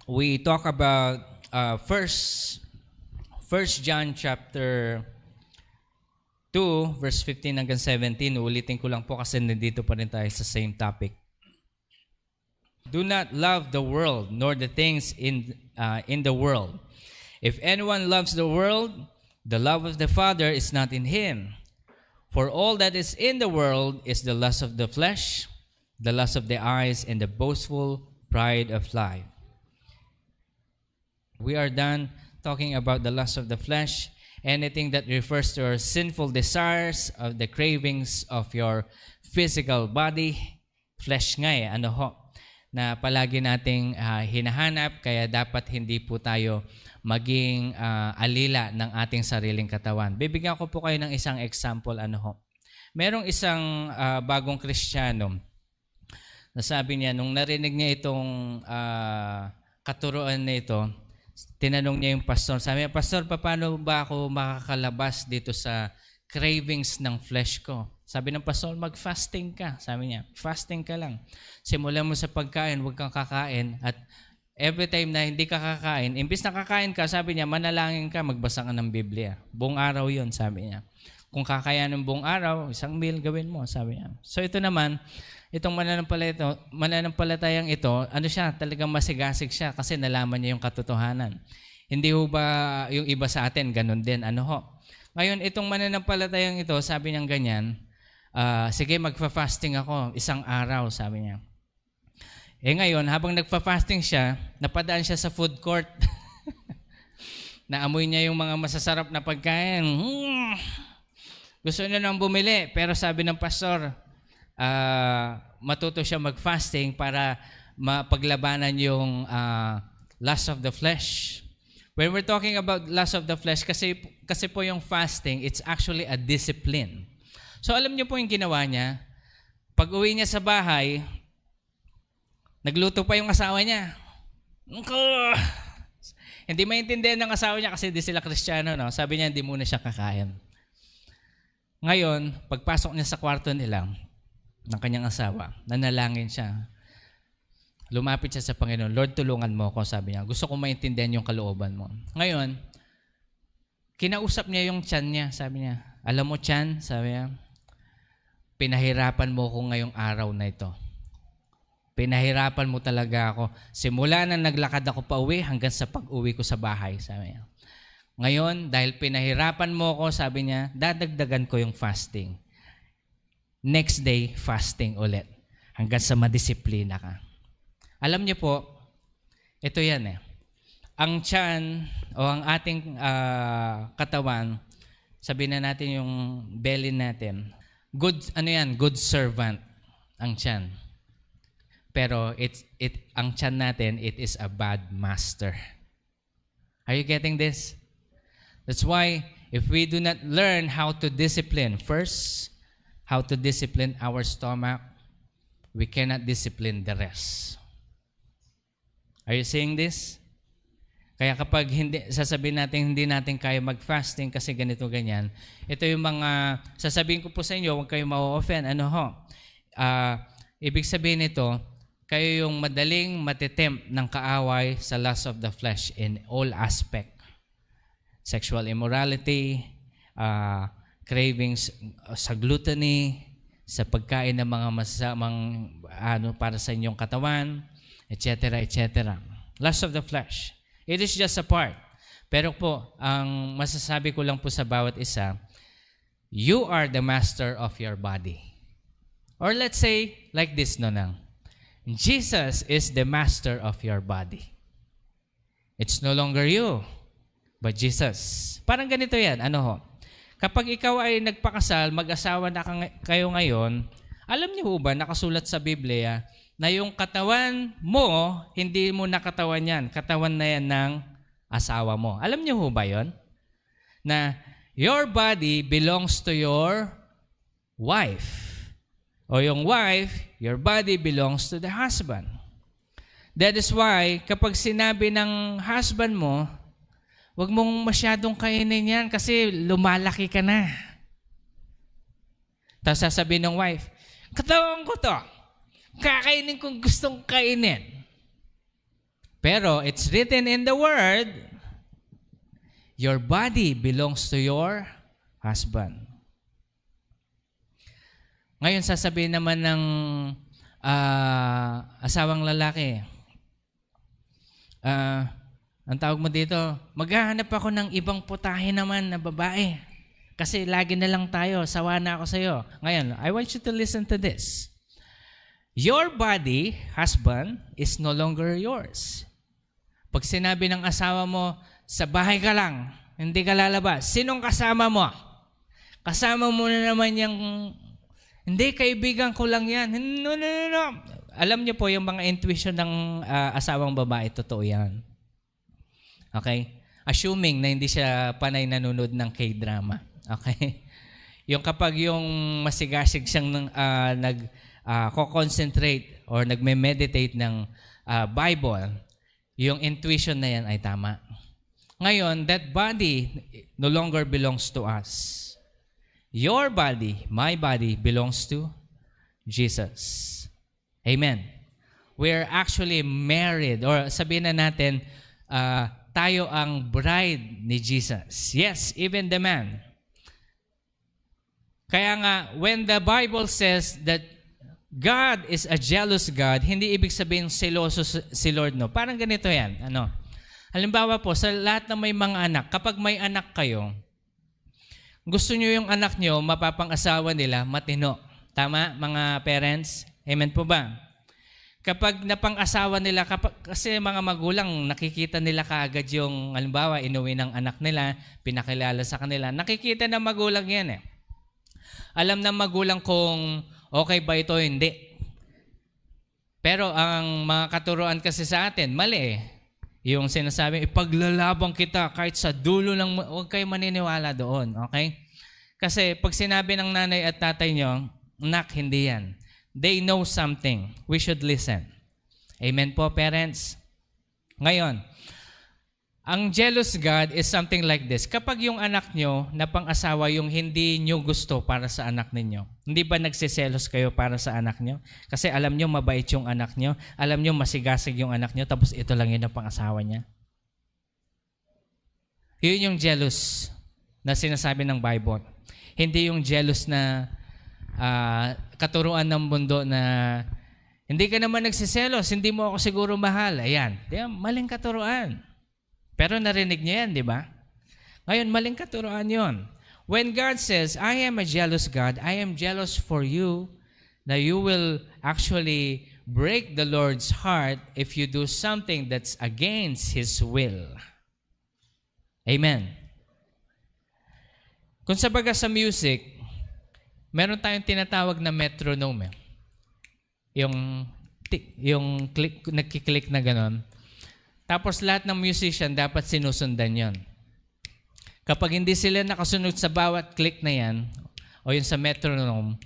we talk about First John chapter 2, verse 15 hanggang 17. Ulitin ko lang po kasi nandito pa rin tayo sa same topic. Do not love the world, nor the things in the world. If anyone loves the world, the love of the Father is not in him. For all that is in the world is the lust of the flesh, the lust of the eyes, and the boastful pride of life. We are done talking about the lust of the flesh, anything that refers to our sinful desires, of the cravings of your physical body. Flesh nga na palagi nating hinahanap, kaya dapat hindi po tayo maging alila ng ating sariling katawan. Bibigyan ko po kayo ng isang example. Merong isang bagong Kristiyano na sabi niya, nung narinig niya itong katuruan na ito, tinanong niya yung pastor. Sabi niya, Pastor, paano ba ako makakalabas dito sa cravings ng flesh ko? Sabi ng pastor, mag-fasting ka. Sabi niya, fasting ka lang. Simulan mo sa pagkain, huwag kang kakain. At every time na hindi ka kakain, imbis na kakain ka, sabi niya, manalangin ka, magbasa ka ng Biblia. Buong araw yun, sabi niya. Kung kakayanin buong araw, isang meal gawin mo, sabi niya. So ito naman, itong mananampalatayang ito, talagang masigasig siya kasi nalaman niya yung katotohanan. Hindi ho ba yung iba sa atin, ganun din, Ngayon, itong mananampalatayang ito, sabi niya ganyan, sige, magfa-fasting ako, isang araw, sabi niya. Ngayon, habang nagfa-fasting siya, napadaan siya sa food court. Naamoy niya yung mga masasarap na pagkain. Gusto niya nang bumili, pero sabi ng pastor, matuto siya mag-fasting para mapaglabanan yung lust of the flesh. When we're talking about lust of the flesh, kasi po yung fasting, it's actually a discipline. So alam niyo po yung ginawa niya, pag uwi niya sa bahay, nagluto pa yung asawa niya. Hindi maintindihan ng asawa niya kasi di sila Kristiyano, no? Sabi niya, hindi muna siya kakain. Ngayon, pagpasok niya sa kwarto nila, ng kanyang asawa, nanalangin siya. Lumapit siya sa Panginoon, Lord, tulungan mo ako, sabi niya. Gusto ko maintindihan yung kalooban mo. Ngayon, kinausap niya yung tiyan niya, sabi niya. Alam mo, tiyan, sabi niya, pinahirapan mo ko ngayong araw na ito. Pinahirapan mo talaga ako. Simula na naglakad ako pa uwi hanggang sa pag-uwi ko sa bahay, sabi niya. Ngayon, dahil pinahirapan mo ako, sabi niya, dadagdagan ko yung fasting. Next day, fasting ulit. Hanggang sa madisiplina ka. Alam niyo po, ito yan Ang tiyan o ang ating katawan, sabihin na natin yung belly natin, good servant ang tiyan. Pero ang tiyan natin, it is a bad master. Are you getting this? That's why, if we do not learn how to discipline, first, how to discipline our stomach, we cannot discipline the rest. Are you seeing this? Kaya kapag sasabihin natin hindi natin kaya mag-fasting kasi ganito ganyan, ito yung mga sasabihin ko po sa inyo, huwag kayong ma-offend. Ibig sabihin nito, kayo yung madaling matitempt ng kaaway sa lust of the flesh in all aspect. Sexual immorality, cravings sa gluttony, sa pagkain ng mga masasamang para sa inyong katawan, etc., etc. Lust of the flesh. It is just a part. Pero po, ang masasabi ko lang po sa bawat isa, you are the master of your body. Or let's say, like this, Jesus is the master of your body. It's no longer you, but Jesus. Parang ganito yan. Kapag ikaw ay nagpakasal, mag-asawa na kayo ngayon, alam niyo ba, nakasulat sa Biblia, na yung katawan mo, hindi mo na katawan yan. Katawan na yan ng asawa mo. Alam niyo ba yun? Na your body belongs to your wife. O yung wife, your body belongs to the husband. That is why, kapag sinabi ng husband mo, huwag mong masyadong kainin yan kasi lumalaki ka na. Tapos sasabihin ng wife, katawan ko to. Kakainin kung gustong kainin. Pero it's written in the Word, your body belongs to your husband. Ngayon, sasabihin naman ng asawang lalaki, ang tawag mo dito, maghahanap ako ng ibang putahe naman na babae. Kasi lagi na lang tayo, sawa na ako sa'yo. Ngayon, I want you to listen to this. Your body, husband, is no longer yours. Pag sinabi ng asawa mo, sa bahay ka lang, hindi ka lalabas, sinong kasama mo? Kasama mo na naman yung, hindi, kaibigan ko lang yan. No. Alam niyo po, yung mga intuition ng asawang babae, totoo yan. Okay? Assuming na hindi siya panay nanonood ng K-drama. Okay? Yung kapag yung masigasig siyang nag-concentrate or nagme-meditate ng Bible, yung intuition na yan ay tama. Ngayon, that body no longer belongs to us. Your body, my body, belongs to Jesus. Amen. We're actually married, or sabihin na natin, tayo ang bride ni Jesus. Yes, even the man. Kaya nga, when the Bible says that God is a jealous God, hindi ibig sabihin seloso si Lord, no? Parang ganito yan. Halimbawa po, sa lahat ng may mga anak, kapag may anak kayo, gusto nyo yung anak nyo, mapapang-asawa nila, matino. Tama, mga parents? Amen po ba? Kapag napang-asawa nila, kasi mga magulang, nakikita nila kaagad yung, halimbawa, inuwi ng anak nila, pinakilala sa kanila, nakikita ng magulang yan eh. Alam ng magulang kung okay ba ito, hindi. Pero ang mga katuruan kasi sa atin, mali eh. Yung sinasabi, ipaglalabang kita kahit sa dulo ng, huwag kayo maniniwala doon, okay? Kasi pag sinabi ng nanay at tatay nyo, nak, hindi yan. They know something. We should listen. Amen po, parents? Ngayon, ang jealous God is something like this. Kapag yung anak nyo na pang-asawa yung hindi nyo gusto para sa anak ninyo, hindi ba nagsiselos kayo para sa anak nyo? Kasi alam nyo mabait yung anak nyo, alam nyo masigasig yung anak nyo, tapos ito lang yun ang pang-asawa niya. Yun yung jealous na sinasabi ng Bible. Hindi yung jealous na katuruan ng mundo na hindi ka naman nagsiselos, hindi mo ako siguro mahal. Ayan, maling katuruan. Pero narinig niyo yan, di ba? Ngayon, maling katuruan yun. When God says, I am a jealous God, I am jealous for you, na you will actually break the Lord's heart if you do something that's against His will. Amen. Kung sabaga sa music, meron tayong tinatawag na metronome. Yung click, nagkiklik na ganon. Tapos lahat ng musician dapat sinusundan yon. Kapag hindi sila nakasunod sa bawat click na yan, o yun sa metronome,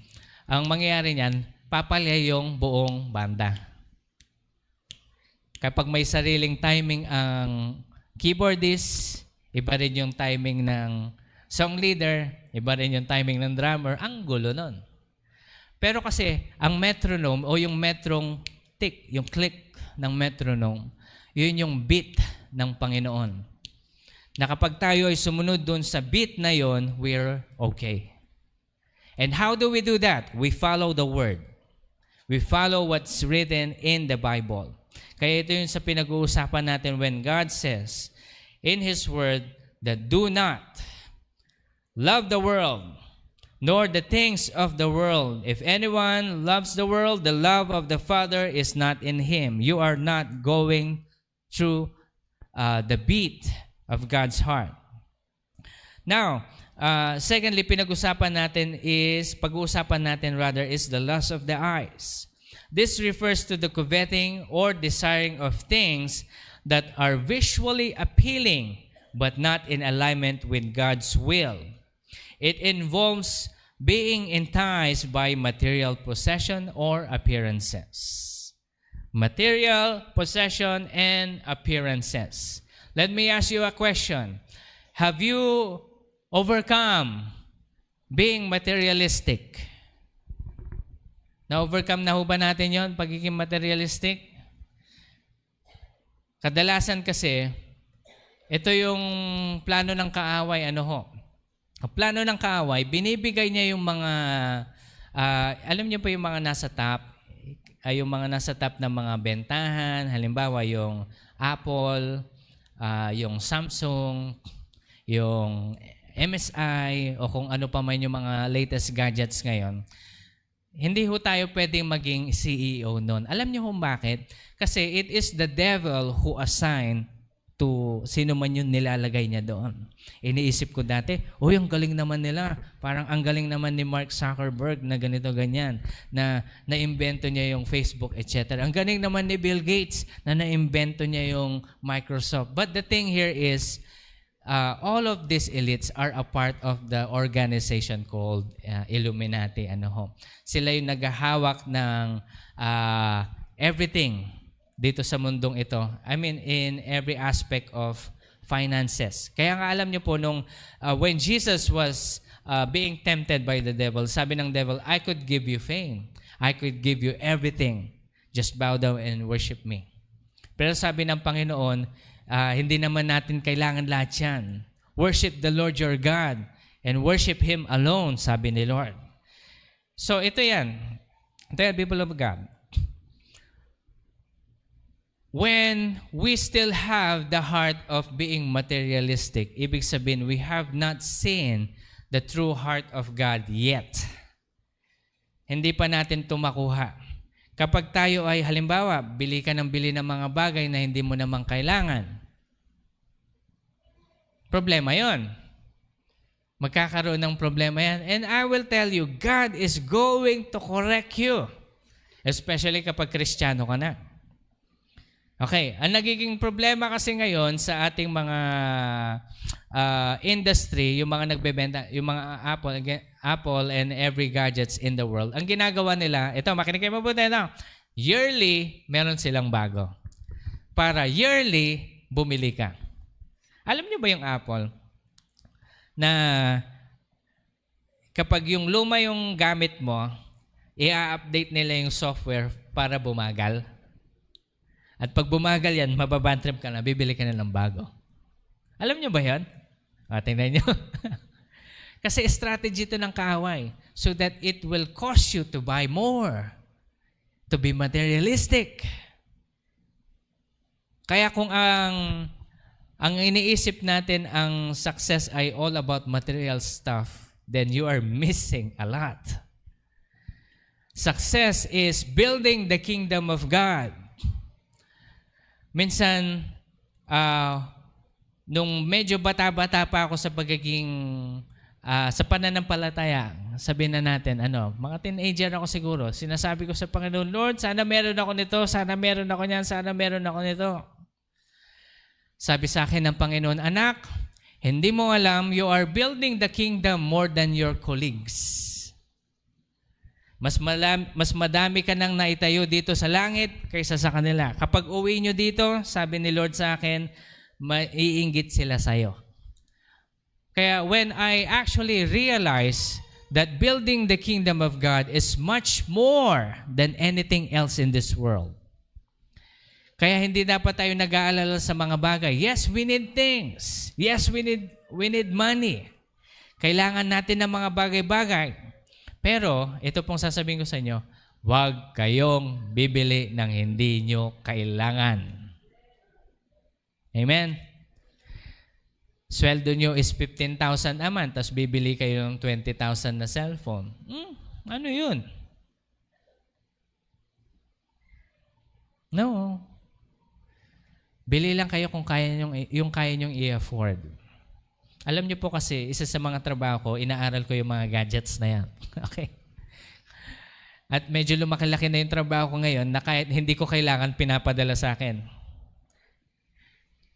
ang mangyayari niyan, papalya yung buong banda. Kapag may sariling timing ang keyboardist, iba rin yung timing ng song leader, iba rin yung timing ng drummer, ang gulo nun. Pero kasi, ang metronome o yung metrong tick, yung click ng metronome, yun yung beat ng Panginoon. Na kapag tayo ay sumunod dun sa beat na yun, we're okay. And how do we do that? We follow the Word. We follow what's written in the Bible. Kaya ito yung sa pinag-uusapan natin when God says in His Word that do not love the world, nor the things of the world. If anyone loves the world, the love of the Father is not in him. You are not going through the beat of God's heart. Now, secondly, pag-uusapan natin is the lust of the eyes. This refers to the coveting or desiring of things that are visually appealing but not in alignment with God's will. It involves being enticed by material possession or appearances. Material, possession, and appearances. Let me ask you a question. Have you overcome being materialistic? Na-overcome na ho ba natin yon, pagiging materialistic? Kadalasan kasi, ito yung plano ng kaaway, Ang plano ng kaaway, binibigay niya yung mga, alam niyo po yung mga nasa top, yung mga nasa top ng mga bentahan, halimbawa yung Apple, yung Samsung, yung MSI, o kung ano pa man yung mga latest gadgets ngayon. Hindi ho tayo pwedeng maging CEO nun. Alam niyo kung bakit? Kasi it is the devil who assigned to sino man yung nilalagay niya doon. Iniisip ko dati, ang galing naman nila. Parang ang galing naman ni Mark Zuckerberg na ganito, ganyan. Na naimbento niya yung Facebook, etc. Ang galing naman ni Bill Gates na naimbento niya yung Microsoft. But the thing here is, all of these elites are a part of the organization called Illuminati. Sila yung naghahawak ng everything dito sa mundong ito. I mean, in every aspect of finances. Kaya nga alam niyo po, when Jesus was being tempted by the devil, sabi ng devil, I could give you fame. I could give you everything. Just bow down and worship me. Pero sabi ng Panginoon, hindi naman natin kailangan lahat yan. Worship the Lord your God and worship Him alone, sabi ni Lord. So ito yan. Ito yan, people of God. When we still have the heart of being materialistic, ibig sabihin, we have not seen the true heart of God yet. Hindi pa natin ito makuha. Kapag tayo ay, halimbawa, bili ka ng mga bagay na hindi mo naman kailangan, problema yon. Magkakaroon ng problema yan. And I will tell you, God is going to correct you. Especially kapag Kristiyano ka na. Okay, ang nagiging problema kasi ngayon sa ating mga industry, yung mga nagbebenta, yung mga Apple and every gadgets in the world, ang ginagawa nila, ito, makinig kayo mabuti, yearly, meron silang bago. Para yearly, bumili ka. Alam niyo ba yung Apple, na kapag yung luma yung gamit mo, i-update nila yung software para bumagal. At pag bumagal yan, mababantrip ka na, bibili ka na ng bago. Alam niyo ba yan? Tingnan niyo. Kasi strategy ito ng kaaway so that it will cause you to buy more, to be materialistic. Kaya kung ang iniisip natin ang success ay all about material stuff, then you are missing a lot. Success is building the kingdom of God. Minsan, nung medyo bata-bata pa ako sa pagiging, sa pananampalataya, sabihin na natin, mga teenager ako siguro, sinasabi ko sa Panginoon, Lord, sana meron ako nito, sana meron ako niyan, sana meron ako nito. Sabi sa akin ng Panginoon, anak, hindi mo alam, you are building the kingdom more than your colleagues. Mas madami ka nang naitayo dito sa langit kaysa sa kanila. Kapag uwi nyo dito, sabi ni Lord sa akin, maiinggit sila sa'yo. Kaya when I actually realize that building the kingdom of God is much more than anything else in this world. Kaya hindi dapat tayo nag-aalala sa mga bagay. Yes, we need things. Yes, we need money. Kailangan natin ng mga bagay-bagay. Pero, ito pong sasabihin ko sa inyo, huwag kayong bibili ng hindi nyo kailangan. Amen? Sweldo nyo is 15,000 a month, tapos bibili kayo ng 20,000 na cellphone. Ano yun? No. Bili lang kayo kung yung kaya nyong i-afford. Alam niyo po kasi, isa sa mga trabaho ko, inaaral ko yung mga gadgets na yan. Okay? At medyo lumaki-laki na yung trabaho ko ngayon na kahit hindi ko kailangan, pinapadala sa akin.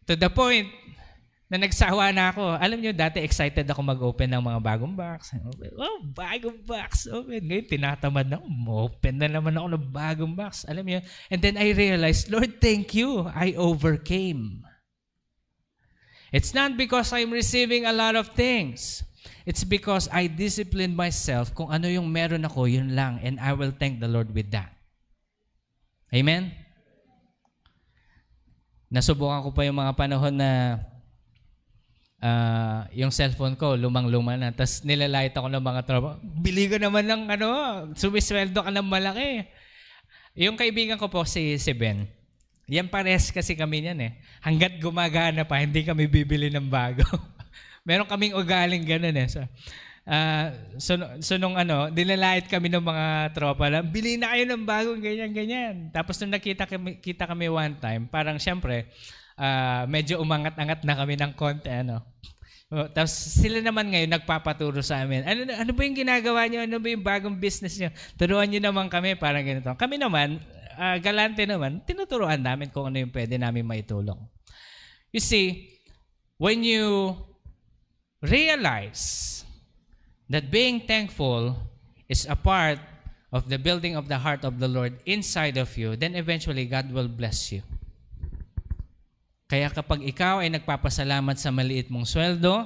To the point na nagsawa na ako. Alam niyo, dati excited ako mag-open ng mga bagong box. Bagong box. Open. Ngayon, tinatamad na ako. Open na naman ako ng bagong box. Alam niyo? And then I realized, Lord, thank you. I overcame. It's not because I'm receiving a lot of things. It's because I discipline myself. Kung ano yung meron ako, yun lang. And I will thank the Lord with that. Amen? Nasubukan ko pa yung mga panahon na yung cellphone ko, lumang-luma na. Tapos nilalait ako ng mga tropa, bili ka naman ng sumisweldo ka ng malaki. Yung kaibigan ko po, si Ben, yan pares kasi kami niyan eh. Hanggat gumagana pa, hindi kami bibili ng bago. Meron kaming ugaling ganun eh. So nung nilalait kami ng mga tropa lang, bili na kayo ng bagong ganyan. Tapos nung kita kami one time, parang syempre, medyo umangat-angat na kami ng konti. Tapos sila naman ngayon nagpapaturo sa amin. Ano ba yung ginagawa niyo? Ano ba yung bagong business niyo? Turuan niyo naman kami, parang ganito. Kami naman, galante naman, tinuturuan namin kung ano yung pwede namin maitulong. You see, when you realize that being thankful is a part of the building of the heart of the Lord inside of you, then eventually God will bless you. Kaya kapag ikaw ay nagpapasalamat sa maliit mong sweldo,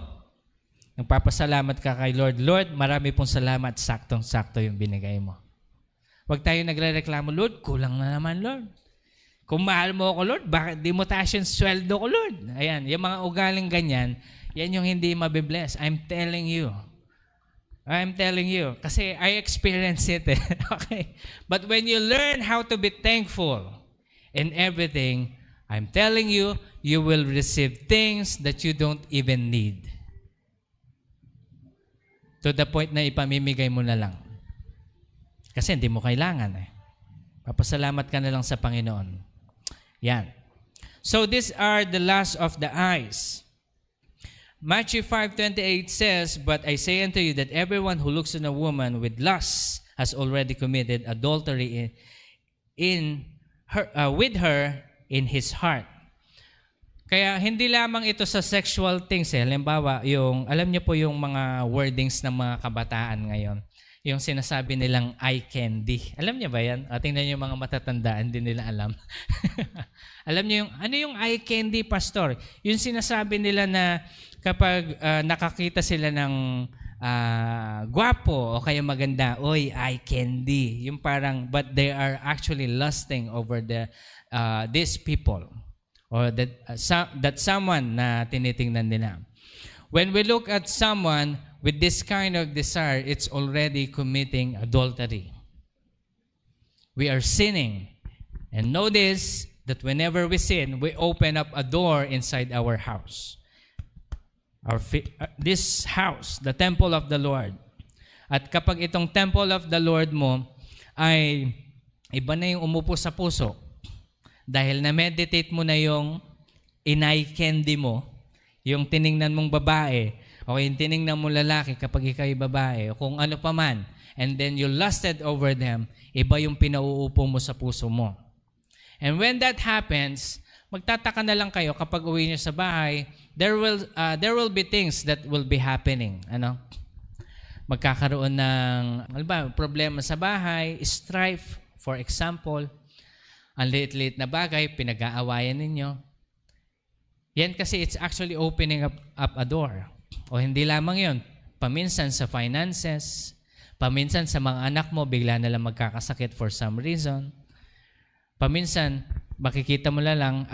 nagpapasalamat ka kay Lord, Lord, marami pong salamat, saktong-sakto yung binigay mo. Huwag tayo nagre-reklamo, Lord, kulang na naman, Lord. Kung mahal mo ako, Lord, bakit di mo taas yung sweldo ko, Lord? Ayan, yung mga ugaling ganyan, yan yung hindi mabibless. I'm telling you. Kasi I experience it. Okay? But when you learn how to be thankful in everything, I'm telling you, you will receive things that you don't even need. To the point na ipamimigay mo na lang. Kasi hindi mo kailangan eh. Papasalamat ka na lang sa Panginoon. Yan. So these are the lust of the eyes. Matthew 5:28 says, "But I say unto you that everyone who looks on a woman with lust has already committed adultery with her in his heart." Kaya hindi lamang ito sa sexual things eh. Halimbawa, alam niyo po yung mga wordings ng mga kabataan ngayon. Yung sinasabi nilang eye candy. Alam niyo ba yan? Tingnan niyo yung mga matatandaan, hindi nila alam. Alam niyo ano yung eye candy, pastor? Yung sinasabi nila na kapag nakakita sila ng gwapo o kaya maganda, oy, eye candy. Yung parang, but they are actually lusting over these people. Or that someone na tinitingnan nila. When we look at someone with this kind of desire, it's already committing adultery. We are sinning. And notice that whenever we sin, we open up a door inside our house. This house, the temple of the Lord. At kapag itong temple of the Lord mo ay iba na yung umupo sa puso, dahil na-meditate mo na yung inay candy mo, yung tiningnan mong babae, o yung tiningnan mong lalaki kapag ikaw ay babae, o kung ano pa man, and then you lusted over them, iba yung pinauupo mo sa puso mo. And when that happens, magtataka na lang kayo kapag uwi niyo sa bahay, there will be things that will be happening. Magkakaroon ng problema sa bahay, strife, for example. Ang liit-liit na bagay, pinag-aawayan ninyo. Yan kasi it's actually opening up a door. O hindi lamang yun, paminsan sa finances, paminsan sa mga anak mo, bigla na lang magkakasakit for some reason. Paminsan, makikita mo lang,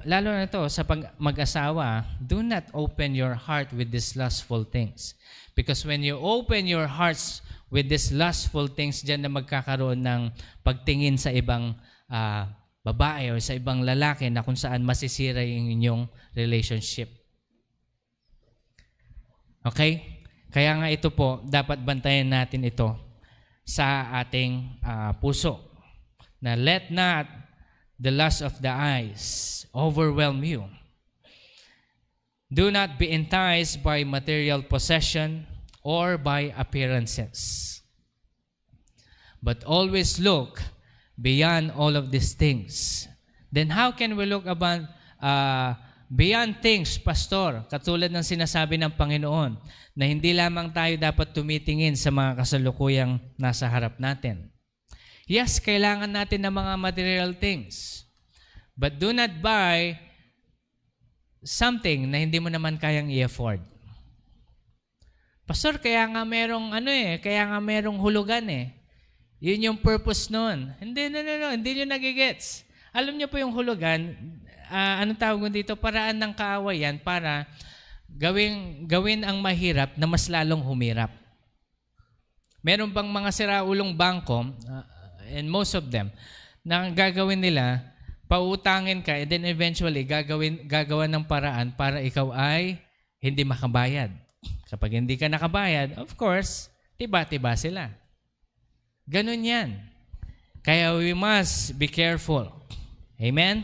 lalo na ito sa mag-asawa, do not open your heart with these lustful things. Because when you open your hearts with these lustful things, dyan na magkakaroon ng pagtingin sa ibang babae o sa ibang lalaki na kung saan masisira yung inyong relationship. Okay? Kaya nga ito po, dapat bantayan natin ito sa ating puso. Na let not the lust of the eyes overwhelm you. Do not be enticed by material possession or by appearances. But always look beyond all of these things. Then how can we look beyond things, Pastor? Katulad ng sinasabi ng Panginoon, na hindi lamang tayo dapat tumitingin sa mga kasalukuyang nasa harap natin. Yes, kailangan natin ng mga material things. But do not buy something na hindi mo naman kayang i-afford. Pastor, kaya nga merong hulugan eh. Yun yung purpose nun. Hindi nyo nagigets. Alam nyo po yung hulugan, anong tawag mo dito? Paraan ng kaaway yan para gawin ang mahirap na mas lalong humirap. Meron bang mga siraulong bangko, and most of them, na gagawin nila, pautangin ka, and then eventually gagawa ng paraan para ikaw ay hindi makabayad. Kapag hindi ka nakabayad, of course, tiba-tiba sila. Ganun yan. Kaya we must be careful. Amen?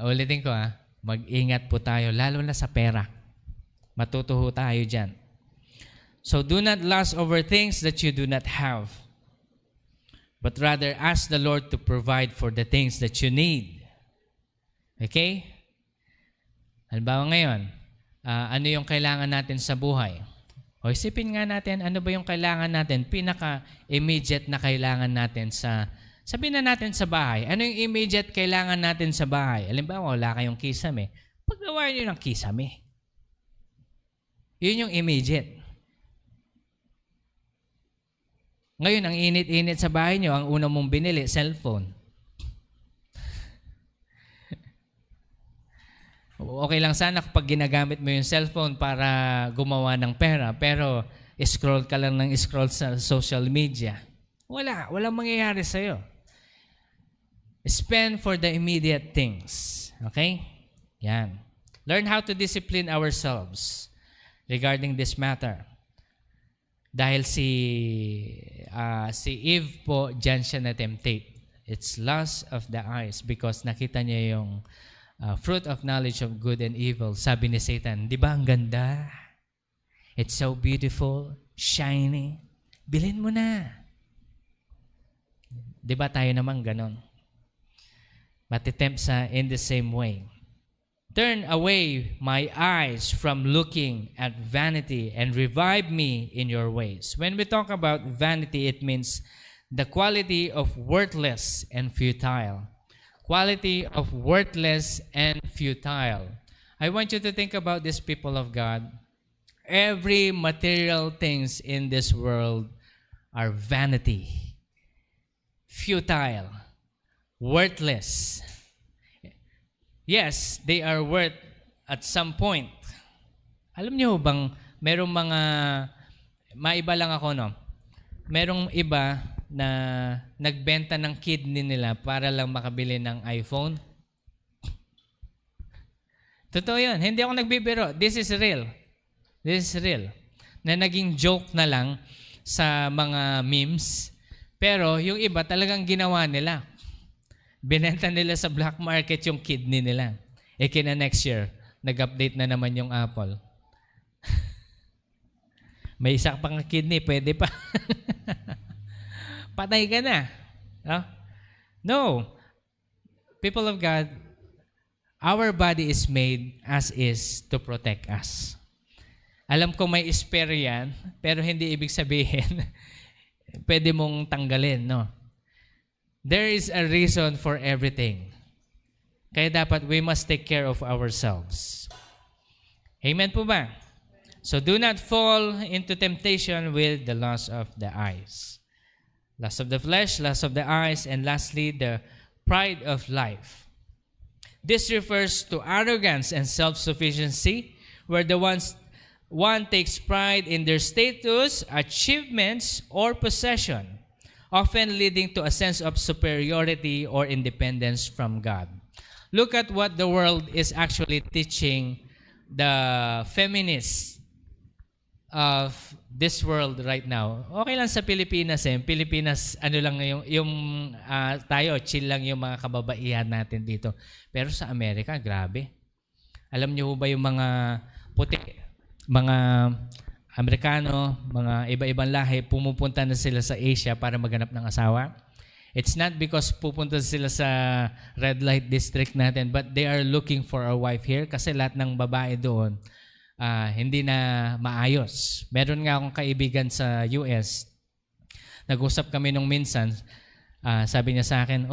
Ulitin ko mag-ingat po tayo, lalo na sa pera. Matutuho tayo dyan. So do not lust over things that you do not have, but rather ask the Lord to provide for the things that you need. Okay? Halimbawa ngayon, ano yung kailangan natin sa buhay? O isipin nga natin, ano ba yung kailangan natin, pinaka-immediate na kailangan natin sabihin na natin sa bahay. Ano yung immediate kailangan natin sa bahay? Halimbawa, wala kayong kisame. Paggawa nyo ng kisame. Yun yung immediate. Ngayon, ang init-init sa bahay nyo, ang una mong binili, cellphone. Okay lang sana kapag ginagamit mo yung cellphone para gumawa ng pera, pero scroll ka lang ng scroll sa social media. Walang mangyayari sa'yo. Spend for the immediate things. Okay? Yan. Learn how to discipline ourselves regarding this matter. Dahil si Eve po, dyan siya na-temptate. It's lust of the eyes because nakita niya yung fruit of knowledge of good and evil. Sabi ni Satan, di ba ang ganda? It's so beautiful, shiny. Bilhin mo na. Di ba tayo naman ganon? Matitempt sa in the same way. Turn away my eyes from looking at vanity and revive me in your ways. When we talk about vanity, it means the quality of worthless and futile. Quality of worthless and futile. I want you to think about this, people of God. Every material things in this world are vanity, futile, worthless. Yes, they are worth at some point. Alam niyo bang merong mga, maiba lang ako, no? Merong iba na nagbenta ng kidney nila para lang makabili ng iPhone. Totoo yun. Hindi ako nagbibiro. This is real. This is real. Na naging joke na lang sa mga memes. Pero yung iba talagang ginawa nila. Binenta nila sa black market yung kidney nila. Kina next year, nag-update na naman yung Apple. May isa pang kidney, pwede pa. Patay ka na. No. People of God, our body is made as is to protect us. Alam ko may spare yan, pero hindi ibig sabihin pwede mong tanggalin, no? There is a reason for everything. Kaya dapat we must take care of ourselves. Amen po ba? So do not fall into temptation with the lust of the eyes. Lust of the flesh, lust of the eyes, and lastly, the pride of life. This refers to arrogance and self-sufficiency, where one takes pride in their status, achievements, or possession, often leading to a sense of superiority or independence from God. Look at what the world is actually teaching the feminists of this world right now. Okay lang sa Pilipinas Pilipinas, ano lang yung tayo, chill lang yung mga kababaihan natin dito. Pero sa Amerika, grabe. Alam niyo ba yung mga puti, mga Amerikano, mga iba-ibang lahi, pumupunta na sila sa Asia para maghanap ng asawa? It's not because pupunta sila sa red light district natin, but they are looking for a wife here kasi lahat ng babae doon hindi na maayos. Meron nga akong kaibigan sa US, nag-usap kami nung minsan, sabi niya sa akin,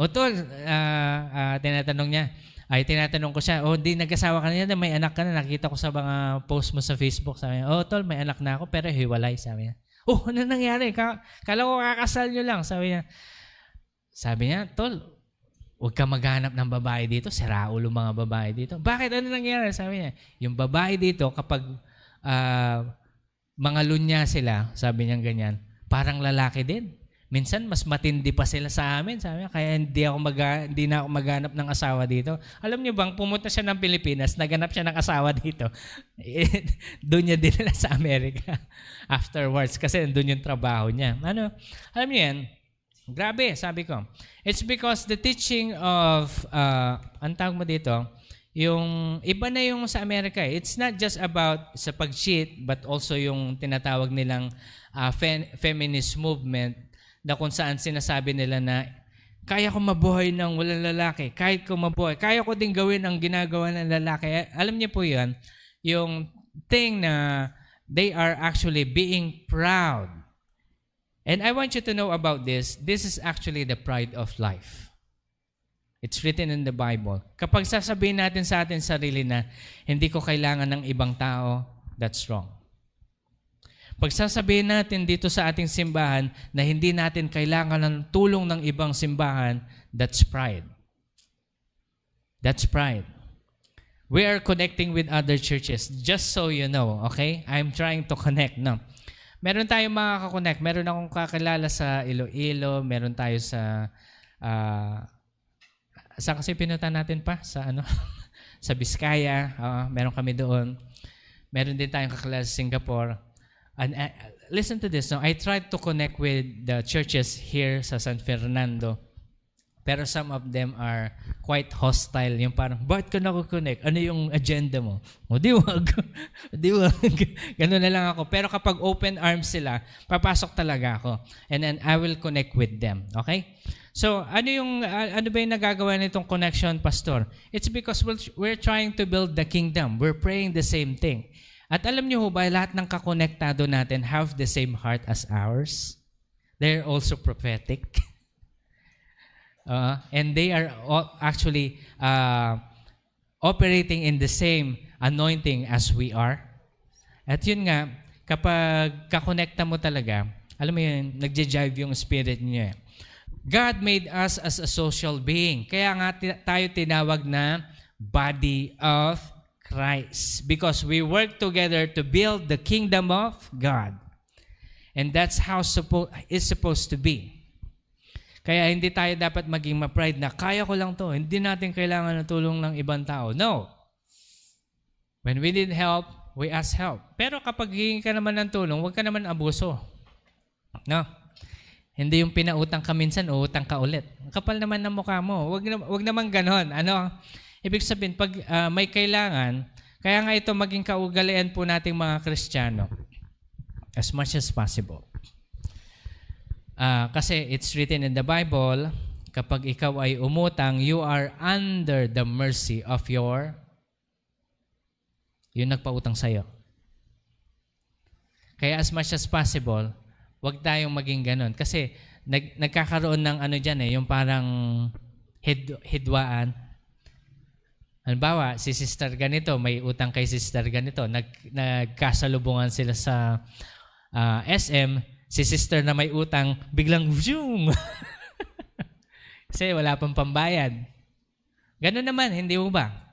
tinatanong ko siya, di nag-asawa ka na, may anak ka na, nakita ko sa mga post mo sa Facebook. Sabi niya, tol, may anak na ako, pero hiwalay, sabi niya. Ano nangyari? Kala ko kakasal nyo lang, sabi niya. Sabi niya, tol, huwag ka maghanap ng babae dito. Sira ulo mga babae dito. Bakit? Ano nangyari? Sabi niya, yung babae dito, kapag mga lunya sila, sabi niya ganyan, parang lalaki din. Minsan, mas matindi pa sila sa amin. Sabi niya, kaya hindi na ako maghanap ng asawa dito. Alam niyo bang, pumunta siya ng Pilipinas, naganap siya ng asawa dito. Doon niya dinala sa Amerika afterwards kasi doon yung trabaho niya. Alam niyo yan, grabe, sabi ko. It's because the teaching of, ang tawag mo dito, yung iba na yung sa Amerika. It's not just about sa pag-cheat, but also yung tinatawag nilang feminist movement, na kung saan sinasabi nila na kaya ko mabuhay ng walang lalaki, kahit ko mabuhay, kaya ko din gawin ang ginagawa ng lalaki. Alam niyo po yan, yung thing na they are actually being proud. And I want you to know about this. This is actually the pride of life. It's written in the Bible. Kapag sasabihin natin sa atin sarili na hindi ko kailangan ng ibang tao, that's wrong. Pag sasabihin natin dito sa ating simbahan na hindi natin kailangan ng tulong ng ibang simbahan, that's pride. That's pride. We are connecting with other churches, just so you know, okay? I'm trying to connect, no? Meron tayong makaka-connect. Meron akong kakilala sa Iloilo, meron tayo sa saan kasi pinunta natin pa? Sa sa Biskaya, meron kami doon. Meron din tayong kakilala sa Singapore. And listen to this. No? I tried to connect with the churches here sa San Fernando. Pero some of them are quite hostile. Yung parang, bakit ka nakukonect? Ano yung agenda mo? O di wag. Di wag. Ganun na lang ako. Pero kapag open arms sila, papasok talaga ako. And then I will connect with them. Okay? So, ano ba yung nagagawa nitong connection, Pastor? It's because we're trying to build the kingdom. We're praying the same thing. At alam niyo ho ba, lahat ng kakonektado natin have the same heart as ours? They're also prophetic. And they are actually operating in the same anointing as we are. At yun nga, kapag kakonekta mo talaga, alam mo yun, nagja-jive yung spirit niya. God made us as a social being. Kaya nga tayo tinawag na body of Christ, because we work together to build the kingdom of God. And that's how it's supposed to be. Kaya hindi tayo dapat maging ma-pride na kaya ko lang to. Hindi natin kailangan ng tulong ng ibang tao. No. When we need help, we ask help. Pero kapag hihingi ka naman ng tulong, huwag ka naman abuso. No. Hindi yung pinautang ka minsan, uutang ka ulit. Kapal naman ng mukha mo. Huwag naman ganon. Ibig sabihin, pag may kailangan, kaya nga ito maging kaugalian po nating mga Kristiyano as much as possible. Kasi it's written in the Bible, kapag ikaw ay umutang, you are under the mercy of yung nagpautang sa'yo. Kaya as much as possible, huwag tayong maging ganon. Kasi nagkakaroon ng yung parang hidwaan. Halimbawa, si sister ganito, may utang kay sister ganito, nagkasalubungan sila sa SM, si sister na may utang, biglang zoom! Kasi wala pang pambayad. Ganun naman, hindi mo ba?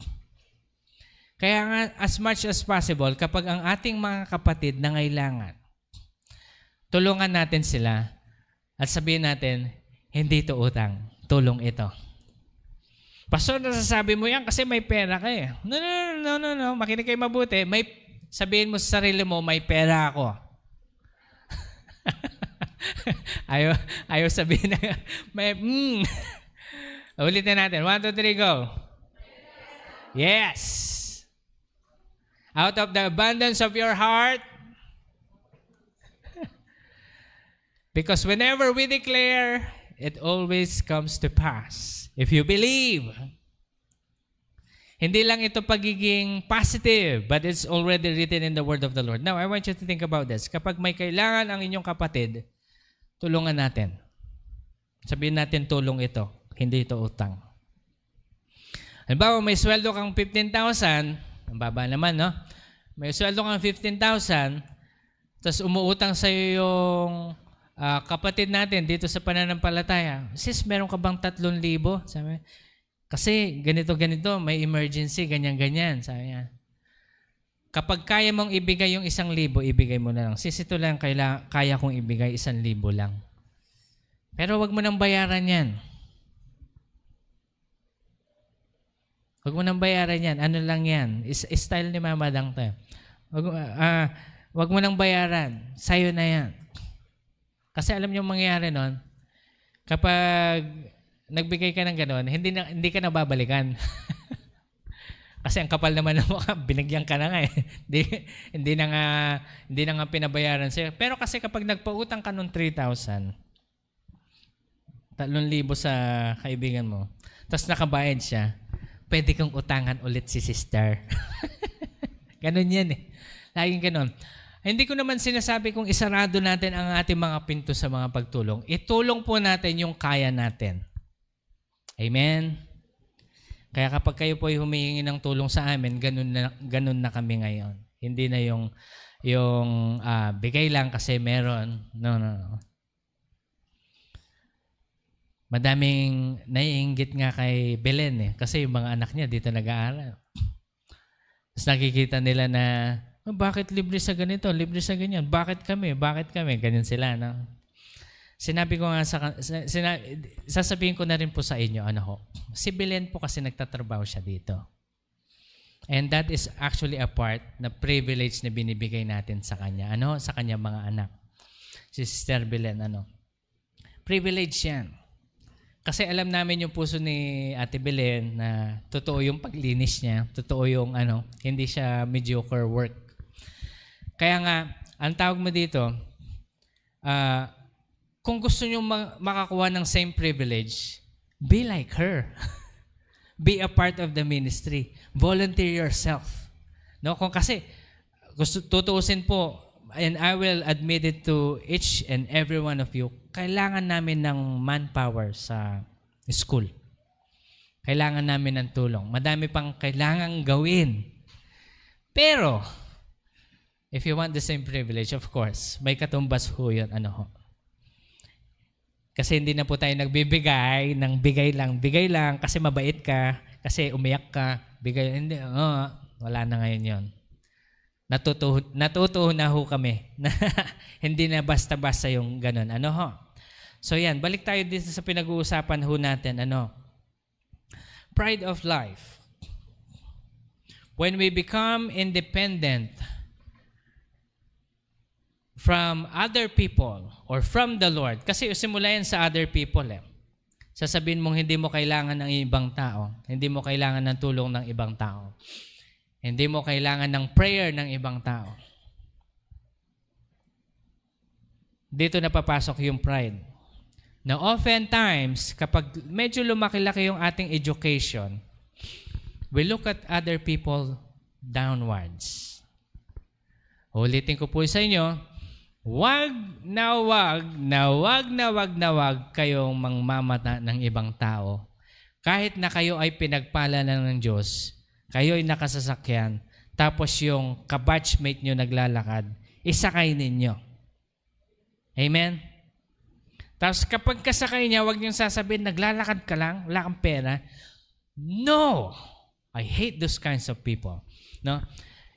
Kaya nga, as much as possible, kapag ang ating mga kapatid nangailangan, tulungan natin sila at sabihin natin, hindi ito utang, tulong ito. Pastor, nasasabi mo yan kasi may pera ka eh. No. Makinig kayo mabuti. Sabihin mo sa sarili mo, may pera ako. ayaw sabihin na, ulitin natin. 1, 2, 3, go. Yes. Out of the abundance of your heart. Because whenever we declare, it always comes to pass. If you believe. Hindi lang ito pagiging positive, but it's already written in the word of the Lord. Now, I want you to think about this. Kapag may kailangan ang inyong kapatid, tulungan natin. Sabihin natin tulong ito, hindi ito utang. Halimbawa, may sweldo kang 15,000, ang baba naman, no? May sweldo kang 15,000, tapos umuutang sa'yo yung kapatid natin dito sa pananampalataya, sis, meron ka bang 3,000? Sabi, kasi ganito, may emergency, ganyan. Sabi niya. Kapag kaya mong ibigay yung 1,000, ibigay mo na lang. Sis, ito lang kaya kong ibigay, 1,000 lang. Pero wag mo nang bayaran yan. Wag mo nang bayaran yan. Ano lang yan? Style ni Mama Dang to. Wag mo nang bayaran. Sa'yo na yan. Kasi alam niyo mangyayari nun, kapag nagbigay ka ng gano'n, hindi ka na babalikan. Kasi ang kapal naman ng mukha, binigyan ka na nga eh. hindi na nga pinabayaran sa'yo. Pero kasi kapag nagpautang ka ng 3,000, 3,000 sa kaibigan mo, tapos nakabayad siya, pwede kang utangan ulit si sister. Ganon yan eh. Laging ganon. Hindi ko naman sinasabi kung isarado natin ang ating mga pinto sa mga pagtulong. Itulong po natin yung kaya natin. Amen? Kaya kapag kayo po ay humihingi ng tulong sa amin, ganun na kami ngayon. Hindi na yung bigay lang kasi meron. No. Madaming naiinggit nga kay Belen eh. Kasi yung mga anak niya dito nag-aaral. Tapos nakikita nila na, bakit libre sa ganito, libre sa ganyan? Bakit kami? Ganyan sila. No? Sinabi ko nga, sasabihin ko na rin po sa inyo, si Belen po kasi nagtatrabaho siya dito. And that is actually a part na privilege na binibigay natin sa kanya. Sa kanya mga anak. Si Sister Belen, privilege yan. Kasi alam namin yung puso ni Ate Belen na totoo yung paglinis niya, totoo yung hindi siya mediocre work. Kaya nga, ang tawag mo dito, kung gusto niyo makakuha ng same privilege, be like her. Be a part of the ministry. Volunteer yourself. No, kung kasi tutuusin po, and I will admit it to each and every one of you, kailangan namin ng manpower sa school. Kailangan namin ng tulong. Madami pang kailangang gawin. Pero, if you want the same privilege, of course, may katumbas ho yun. Kasi hindi na po tayo nagbibigay ng bigay lang kasi mabait ka, kasi umiyak ka, bigay. Hindi, wala na ngayon yun. Natutuho na ho kami na hindi na basta-basta yung ganun. So yan, balik tayo dito sa pinag-uusapan ho natin. Pride of life. When we become independent from other people or from the Lord, kasi simula yan sa other people eh. Sasabihin mong hindi mo kailangan ng ibang tao, hindi mo kailangan ng tulong ng ibang tao, hindi mo kailangan ng prayer ng ibang tao. Dito napapasok yung pride. Now, oftentimes, kapag medyo lumaki-laki yung ating education, we look at other people downwards. Ulitin ko po sa inyo, wag kayong mangmamata ng ibang tao. Kahit na kayo ay pinagpala ng Diyos, kayo ay nakasasakyan, tapos yung kabatchmate nyo naglalakad, isakay ninyo. Amen? Tapos kapag kasakay niya, huwag niyong sasabihin, naglalakad ka lang, wala kang pera. No! I hate those kinds of people. No?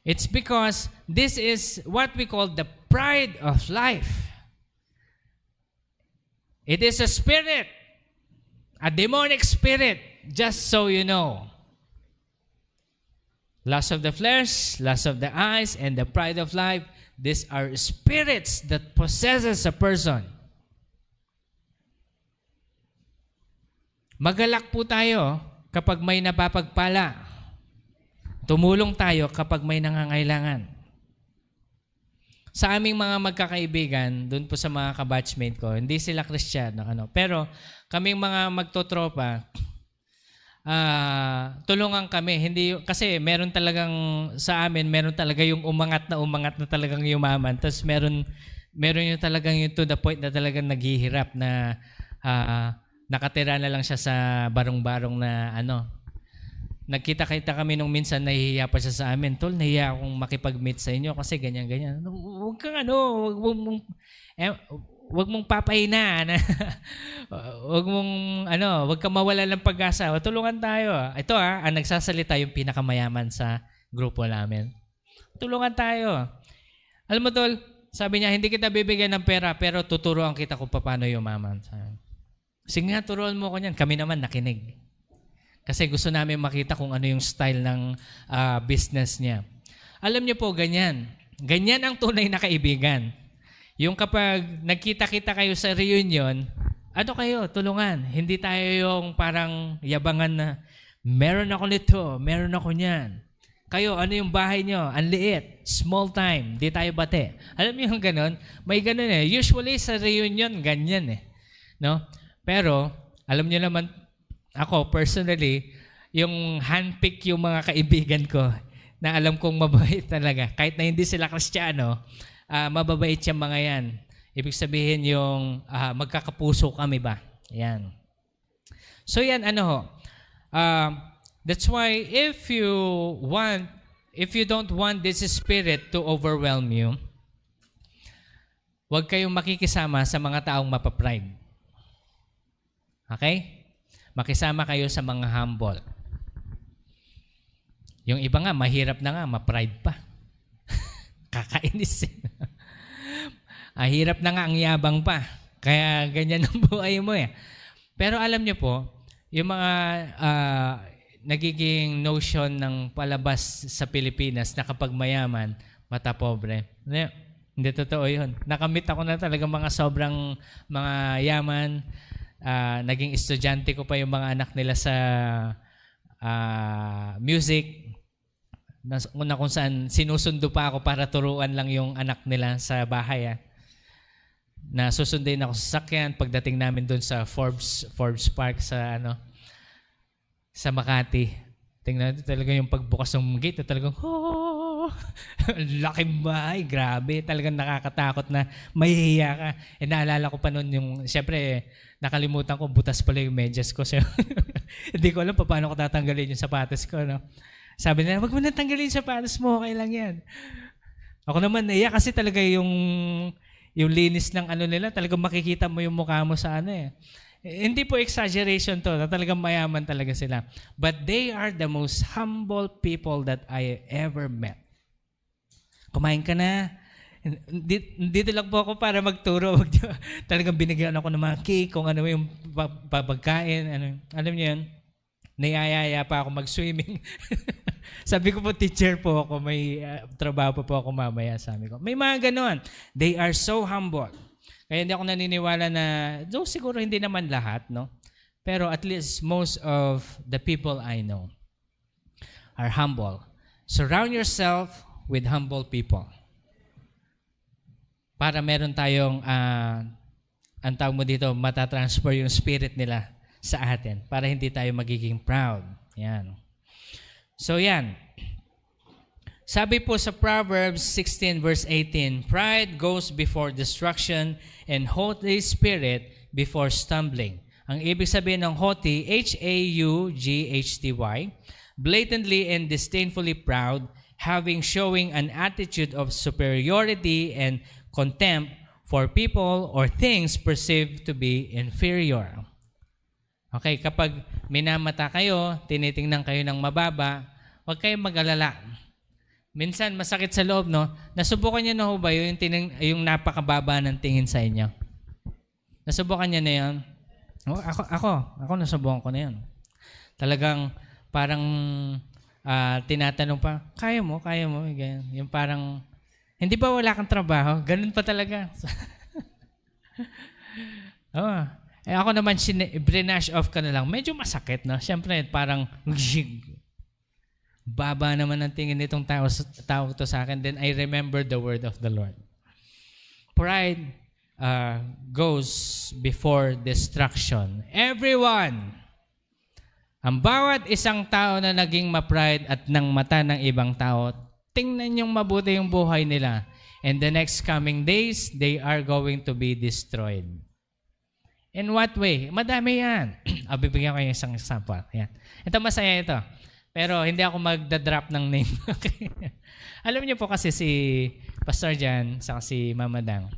It's because this is what we call the pride of life. It is a spirit, a demonic spirit, just so you know. Lust of the flesh, lust of the eyes, and the pride of life, these are spirits that possesses a person. Magalak po tayo kapag may napapagpala. Tumulong tayo kapag may nangangailangan. Sa aming mga magkakaibigan, doon po sa mga kabatchmate ko, hindi sila Kristiyano, pero kaming mga magtotropa, tulungan kami. Kasi meron talagang sa amin, meron talaga yung umangat na talagang yumaman. Tapos meron yung talagang yung to the point na talagang naghihirap na nakatira na lang siya sa barong-barong na Nagkita-kita kami nung minsan, nahihiya pa siya sa amin. Tol, nahihiya akong makipag-meet sa inyo kasi ganyan-ganyan. Huwag kang wag mong papahinaan. Wag kang mawala ng pag-asa. Tulungan tayo. Ito ang nagsasalita yung pinakamayaman sa grupo namin. Tulungan tayo. Alam mo tol, sabi niya, hindi kita bibigyan ng pera pero tuturuan kita kung paano yumaman. Sige nga, turuan mo ko niyan. Kami naman nakinig. Kasi gusto namin makita kung ano yung style ng business niya. Alam niyo po, ganyan. Ganyan ang tunay na kaibigan. Yung kapag nagkita-kita kayo sa reunion, ano kayo, tulungan. Hindi tayo yung parang yabangan na, meron ako nito, meron ako niyan. Kayo, ano yung bahay nyo? Ang liit, small time, di tayo bate. Alam niyo yung ganun? May ganun eh. Usually sa reunion, ganyan eh. No? Pero, alam niyo naman, ako personally, yung handpick yung mga kaibigan ko na alam kong mabait talaga. Kahit na hindi sila Kristiyano, mababait yung mga yan. Ibig sabihin yung magkakapuso kami ba? Yan. So yan, that's why if you don't want this spirit to overwhelm you, huwag kayong makikisama sa mga taong mapapride. Okay? Makisama kayo sa mga humble. Yung iba nga, mahirap na nga, ma-pride pa. Kakainis. Hirap na nga ang yabang pa. Kaya ganyan ang buhay mo eh. Pero alam niyo po, yung mga nagiging notion ng palabas sa Pilipinas na kapag mayaman, mata pobre. Hindi totoo yun. Nakamit ako na talaga mga sobrang mga yaman. Naging estudyante ko pa yung mga anak nila sa music. Na kung saan sinusundo pa ako para turuan lang yung anak nila sa bahay. Na susundin ako sa sakyan pagdating namin doon sa Forbes Park sa sa Makati. Tingnan talaga yung pagbukas ng gate, talagang laking bahay, grabe, talagang nakakatakot na mahihiya ka. Naalala ko pa noon yung, siyempre, nakalimutan ko, butas pala yung medyas ko. So, hindi ko alam paano ko tatanggalin yung sapatos ko, no? Sabi nila, wag mo na tanggalin yung sapatos mo, okay lang yan. Ako naman, naiya kasi talaga yung linis ng nila, talagang makikita mo yung mukha mo sa Hindi po exaggeration to, talagang mayaman talaga sila. But they are the most humble people that I ever met. Kumain ka na. Dito lang po ako para magturo. Talagang binigyan ako ng mga cake, kung ano yung pagkain. Alam niyo yun? Niyayaya pa ako mag-swimming. Sabi ko po, teacher po ako, may trabaho po ako mamaya, sabi ko. May mga ganon. They are so humble. Kaya hindi ako naniniwala na, though siguro hindi naman lahat, no? Pero at least most of the people I know are humble. Surround yourself with humble people. Para meron tayong, ang tawag mo dito, matatransfer yung spirit nila sa atin para hindi tayo magiging proud. Yan. So yan. Sabi po sa Proverbs 16 verse 18, pride goes before destruction and haughty spirit before stumbling. Ang ibig sabihin ng haughty, H-A-U-G-H-T-Y, blatantly and disdainfully proud, showing an attitude of superiority and contempt for people or things perceived to be inferior. Okay, kapag minamata kayo, tinitingnan kayo ng mababa, huwag kayong mag-alala. Minsan, masakit sa loob, no? Nasubukan niyo na ho ba yung napakababa ng tingin sa inyo? Nasubukan niyo na yan? Ako nasubukan ko na yan. Talagang parang tinatanong pa, kaya mo? Ganyan. Yung parang, hindi ba wala kang trabaho? Ganun pa talaga. Ako naman, brinash off ka na lang. Medyo masakit, no? Siyempre, parang, baba naman ang tingin nitong tao to sa akin. Then I remember the word of the Lord. Pride goes before destruction. Everyone, ang bawat isang tao na naging ma-pride at ng mata ng ibang tao, tingnan niyong mabuti yung buhay nila. And the next coming days, they are going to be destroyed. In what way? Madami yan. Bibigyan ko yung isang example. Yan. Ito masaya ito. Pero hindi ako magdadrop ng name. Okay. Alam niyo po kasi si Pastor Jan saka si Mama Dang.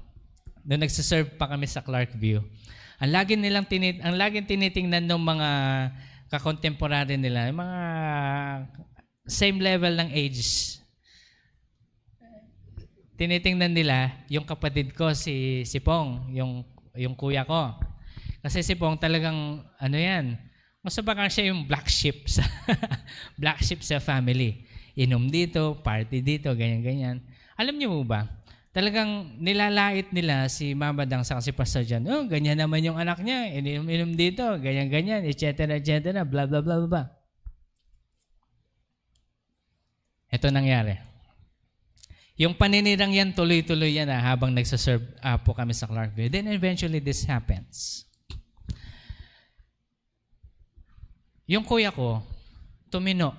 Noong nagsiserve pa kami sa Clarkview, ang laging tinitingnan ng mga kakontemporary nila, yung mga same level ng ages. Tinitingnan nila yung kapatid ko, si Pong, yung kuya ko. Kasi si Pong talagang, mas baka siya yung black sheep sa, black sheep sa family. Inom dito, party dito, ganyan-ganyan. Alam niyo mo ba, talagang nilalait nila si Mama Dang sa si Pastor John. Oh, ganyan naman yung anak niya, inom dito, ganyan-ganyan, etc., blah, blah, blah, blah. Ito nangyari. Yung paninirang yan, tuloy-tuloy yan habang nagsaserve po kami sa Clarkview. Then eventually this happens. Yung kuya ko, tumino,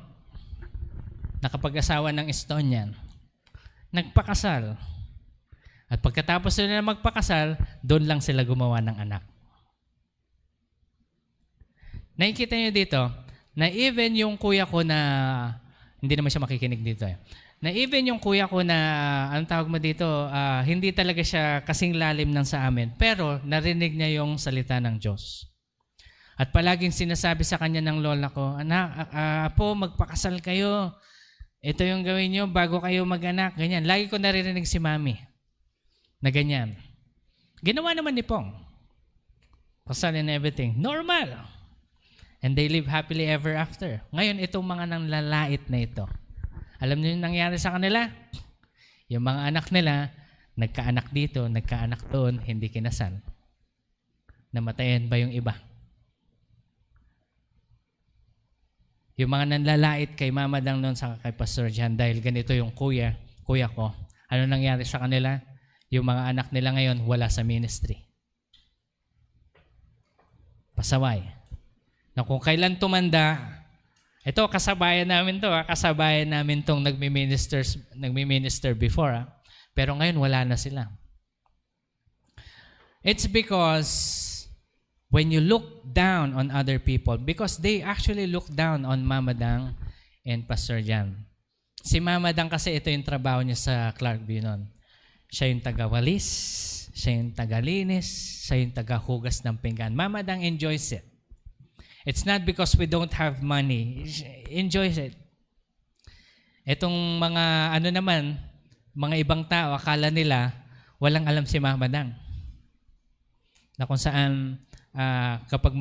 nakapag-asawa ng Estonian, nagpakasal. At pagkatapos nila magpakasal, doon lang sila gumawa ng anak. Nakikita niyo dito, na even yung kuya ko na, hindi naman siya makikinig dito na even yung kuya ko na, anong tawag mo dito, hindi talaga siya kasing lalim ng sa amin, pero narinig niya yung salita ng Diyos. At palaging sinasabi sa kanya ng lola ko, anak, apo, magpakasal kayo. Ito yung gawin nyo bago kayo mag-anak. Ganyan. Lagi ko naririnig si mami na ganyan. Ginawa naman ni Pong. Kasal and everything. Normal. And they live happily ever after. Ngayon, itong mga nanlalait na ito. Alam niyo yung nangyari sa kanila? Yung mga anak nila, nagkaanak dito, nagkaanak doon, hindi kinasal. Namatayan ba yung iba? Yung mga nanlalait kay Mama Dang noon sa kay Pastor John dahil ganito yung kuya ko. Ano nangyari sa kanila? Yung mga anak nila ngayon wala sa ministry. Pasaway. Na kung kailan tumanda, ito kasabayan namin to, kasabayan namin tong nagmi-minister before, pero ngayon wala na sila. It's because when you look down on other people, because they actually look down on Mama Dang and Pastor John. Si Mama Dang kasi ito yung trabaho niya sa Clarkview noon. Siya yung taga-walis, siya yung taga-linis, siya yung taga-hugas ng pinggan. Mama Dang enjoys it. It's not because we don't have money. She enjoys it. Itong mga mga ibang tao, akala nila walang alam si Mama Dang. Na kung saan kapag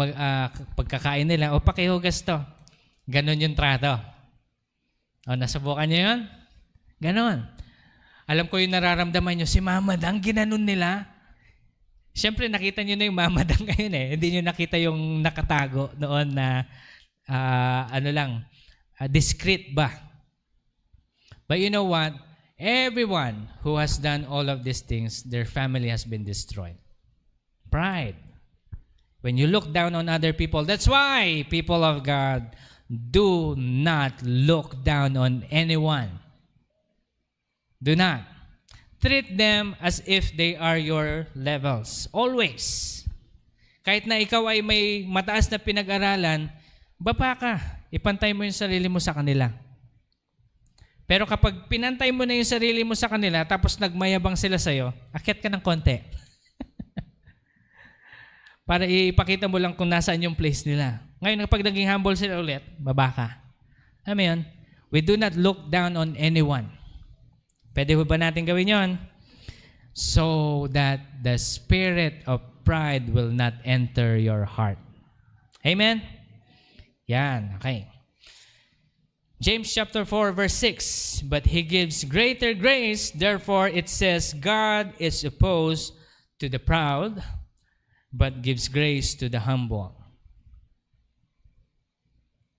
pagkakain nila, pakihugas to. Ganon yung trato. Nasubukan niyo yun? Ganon. Alam ko yung nararamdaman nyo, si Mama Dang, ginanon nila. Siyempre, nakita nyo na yung Mama Dang ngayon Hindi nyo nakita yung nakatago noon na, discreet ba? But you know what? Everyone who has done all of these things, their family has been destroyed. Pride. When you look down on other people, that's why, people of God, do not look down on anyone. Do not. Treat them as if they are your levels. Always. Kahit na ikaw ay may mataas na pinag-aralan, baba ka. Ipantay mo yung sarili mo sa kanila. Pero kapag pinantay mo na yung sarili mo sa kanila, tapos nagmayabang sila sa'yo, akyat ka ng konti. Para ipakita mo lang kung nasaan yung place nila. Ngayon, kapag naging humble sila ulit, baba ka. Alam mo yun? We do not look down on anyone. Pwede ba natin gawin yon? So that the spirit of pride will not enter your heart. Amen? Yan, okay. James chapter 4 verse 6, but he gives greater grace, therefore it says, God is opposed to the proud, but gives grace to the humble.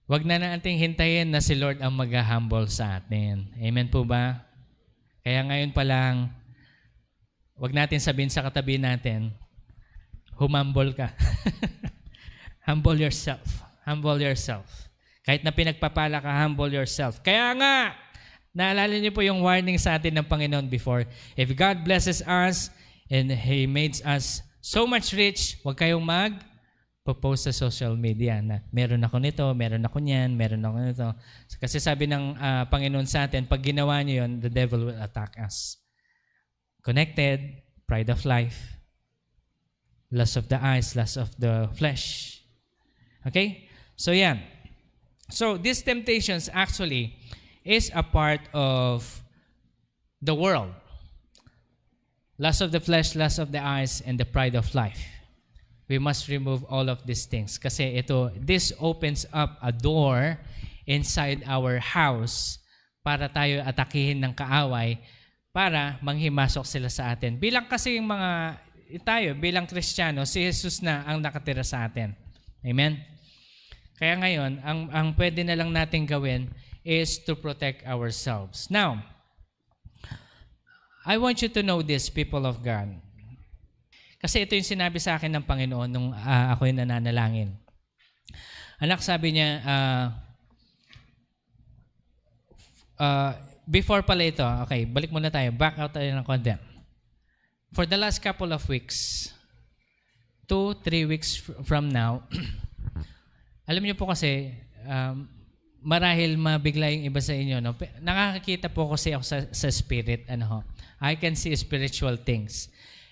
Wag na nating hintayin na si Lord ang mag-humble sa atin. Amen po ba? Kaya ngayon pa lang, wag natin sabihin sa katabi natin, humumble ka. Humble yourself. Humble yourself. Kahit na pinagpapala ka, humble yourself. Kaya nga, naalala niyo po yung warning sa atin ng Panginoon before. If God blesses us and He makes us so much rich, huwag kayong mag-post sa social media na meron ako nito, meron ako niyan, meron ako nito. Kasi sabi ng Panginoon sa atin, pag ginawa niyo yun, the devil will attack us. Connected, pride of life. lust of the eyes, lust of the flesh. Okay? So yan. So these temptations actually is a part of the world. Lust of the flesh, lust of the eyes, and the pride of life. We must remove all of these things. Kasi this opens up a door inside our house para tayo atakihin ng kaaway para manghimasok sila sa atin. Bilang kasi yung tayo, bilang Kristiyano, si Jesus na ang nakatira sa atin. Amen? Kaya ngayon, ang pwede na lang natin gawin is to protect ourselves. Now, I want you to know this, people of God. Kasi ito yung sinabi sa akin ng Panginoon nung ako yung nananalangin. Anak, sabi niya, before pala ito, okay, balik muna tayo. Back out tayo ng konti. For the last couple of weeks, 2-3 weeks from now, alam niyo po kasi, marahil mabigla yung iba sa inyo, no? Nakakakita po kasi ako sa spirit. I can see spiritual things.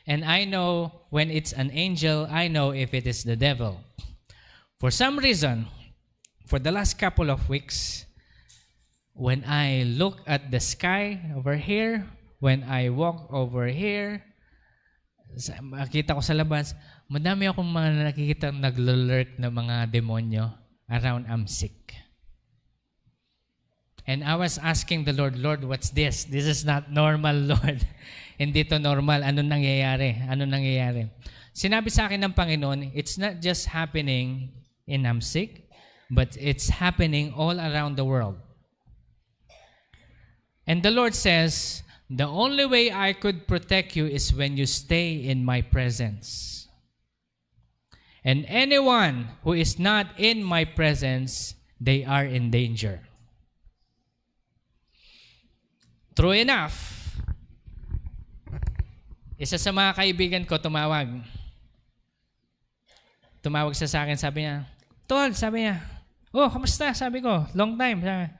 And I know when it's an angel, I know if it is the devil. For some reason, for the last couple of weeks, when I look at the sky over here, when I walk over here, makita ko sa labas, madami akong mga nakikita naglo-lurk na mga demonyo around Amsik. And I was asking the Lord, Lord, what's this? This is not normal, Lord. Hindi to normal. Ano nangyayari? Sinabi sa akin ng Panginoon, it's not just happening in Amsik, but it's happening all around the world. And the Lord says, the only way I could protect you is when you stay in my presence. And anyone who is not in my presence, they are in danger. True enough, isa sa mga kaibigan ko tumawag siya sa akin, sabi niya, Tol, sabi niya, oh, kamusta? Sabi ko, long time. Sabi,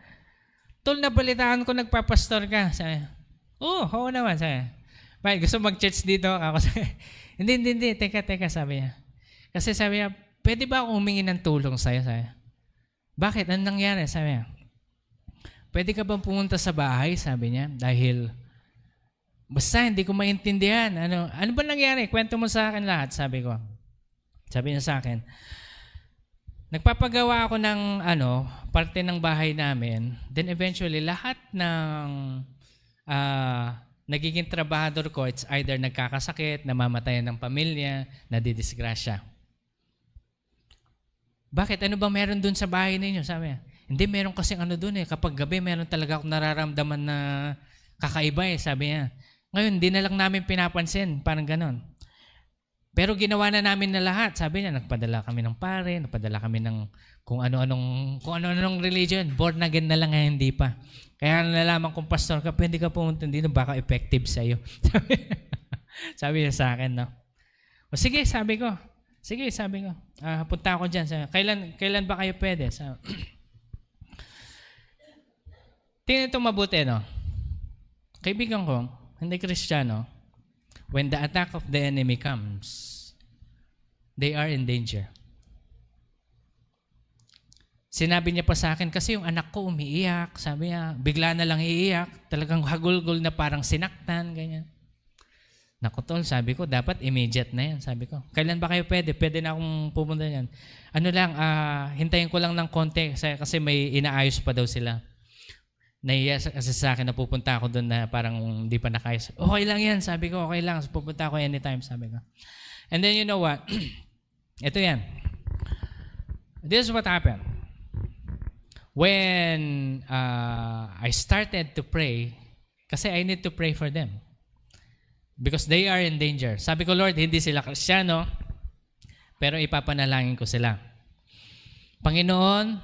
Tol, nabalitaan ko nagpapastor ka. Sabi, oo naman. Sabi, bakit gusto mag-church dito? Ako sabi, hindi, teka, sabi niya. Kasi sabi niya, pwede ba akong humingi ng tulong sa'yo? Sabi, bakit? Anong nangyari? Sabi niya, pwede ka bang pumunta sa bahay? Sabi niya, dahil basta hindi ko maintindihan. Ano ba nangyari? Kwento mo sa akin lahat, sabi ko. Sabi niya sa akin, nagpapagawa ako ng parte ng bahay namin. Then eventually, lahat ng nagiging trabahador ko, it's either nagkakasakit, namamatayan ng pamilya, nadidisgrasya. Bakit? Ano ba meron dun sa bahay ninyo? Sabi niya, hindi, meron kasing dun eh. Kapag gabi, meron talaga akong nararamdaman na kakaiba eh, sabi niya. Ngayon, hindi na lang namin pinapansin. Parang ganon. Pero ginawa na namin na lahat. Sabi niya, nagpadala kami ng pare, nagpadala kami ng kung ano-anong religion. Born again na lang ngayon, hindi pa. Kaya nalaman kong pastor ka, pwede ka pumunta dito, baka effective sa'yo. Sabi niya sa akin, no? O sige, sabi ko. Punta ako dyan. Sabi, kailan ba kayo pwede? Tingnan ito mabuti, no? Kaibigan ko, hindi Kristiyano, when the attack of the enemy comes, they are in danger. Sinabi niya pa sa akin, kasi yung anak ko umiiyak, sabi niya, bigla na lang iiyak, talagang hagulgol na parang sinaktan, ganyan. Naku tol, sabi ko, dapat immediate na yan, sabi ko. Kailan ba kayo pwede? Pwede na akong pumunta yan. Hintayin ko lang ng konti, kasi may inaayos pa daw sila. Nahiya kasi sa akin na pupunta ako doon na parang hindi pa nakayos. Okay lang yan, sabi ko, okay lang. So, pupunta ako anytime, sabi ko. And then you know what? Ito yan. This is what happened. When I started to pray, kasi I need to pray for them. Because they are in danger. Sabi ko, Lord, hindi sila Kristiyano, pero ipapanalangin ko sila. Panginoon,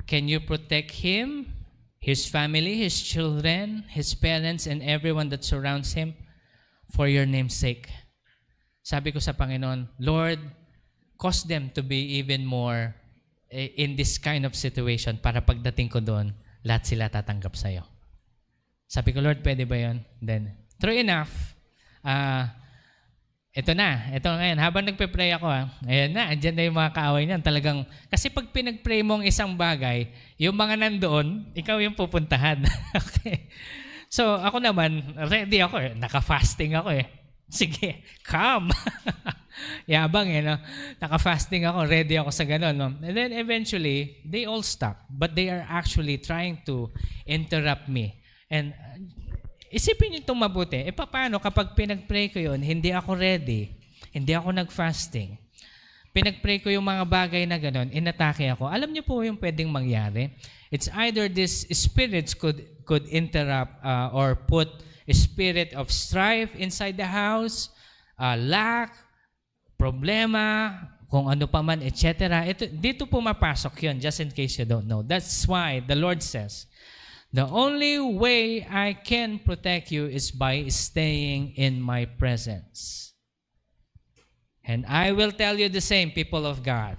can you protect him, his family, his children, his parents, and everyone that surrounds him for your name's sake. Sabi ko sa Panginoon, Lord, cause them to be even more in this kind of situation para pagdating ko doon, lahat sila tatanggap sa'yo. Sabi ko, Lord, pwede ba yun? Then, true enough, ito ngayon, habang nagpe-pray ako, ayan na, andyan na yung mga kaaway niyan. Talagang, kasi pag pinag-pray mo ang isang bagay, yung mga nandoon, ikaw yung pupuntahan. Okay. So, ako naman, ready ako eh. Naka-fasting ako eh. Sige, come. Yabang eh, no? Naka-fasting ako, ready ako sa ganun, no? And then eventually, they all stop. But they are actually trying to interrupt me. And isipin niyo itong mabuti. Paano kapag pinag-pray ko yun, hindi ako ready, hindi ako nag-fasting, pinag-pray ko yung mga bagay na ganun, inatake ako. Alam niyo po yung pwedeng mangyari? It's either these spirits could interrupt or put a spirit of strife inside the house, lack, problema, kung ano pa man, etc. Dito pumapasok yun, just in case you don't know. That's why the Lord says, the only way I can protect you is by staying in my presence. And I will tell you the same, people of God.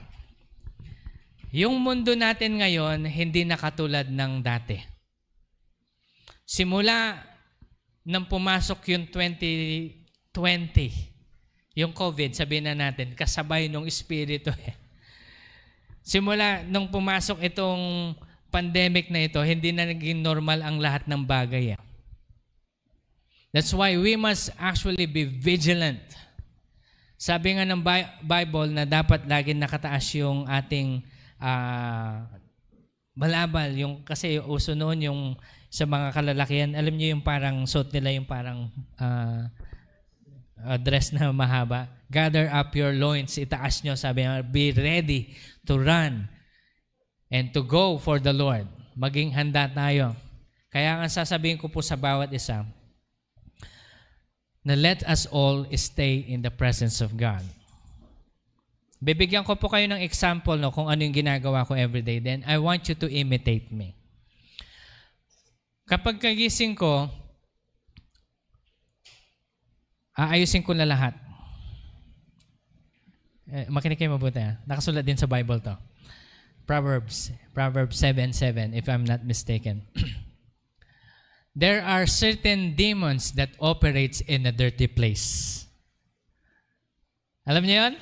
Yung mundo natin ngayon, hindi na katulad ng dati. Simula nang pumasok yung 2020, yung COVID, sabihin na natin, kasabay ng Espiritu eh. Simula nung pumasok itong pandemic na ito, hindi na naging normal ang lahat ng bagay eh. That's why we must actually be vigilant. Sabi nga ng Bible na dapat laging nakataas yung ating balabal. Kasi uso noon yung sa mga kalalakihan, alam niyo yung parang suot nila yung parang dress na mahaba. Gather up your loins, itaas nyo, sabi niya, be ready to run and to go for the Lord. Maging handa tayo. Kaya nga sasabihin ko po sa bawat isa, na let us all stay in the presence of God. Bibigyan ko po kayo ng example no, kung ano yung ginagawa ko everyday. Then I want you to imitate me. Kapag kagising ko, aayusin ko na lahat. Makinig kayo mabuti. Nakasulat din sa Bible to. Proverbs 7:7, if I'm not mistaken. There are certain demons that operates in a dirty place. Alam niyo yun?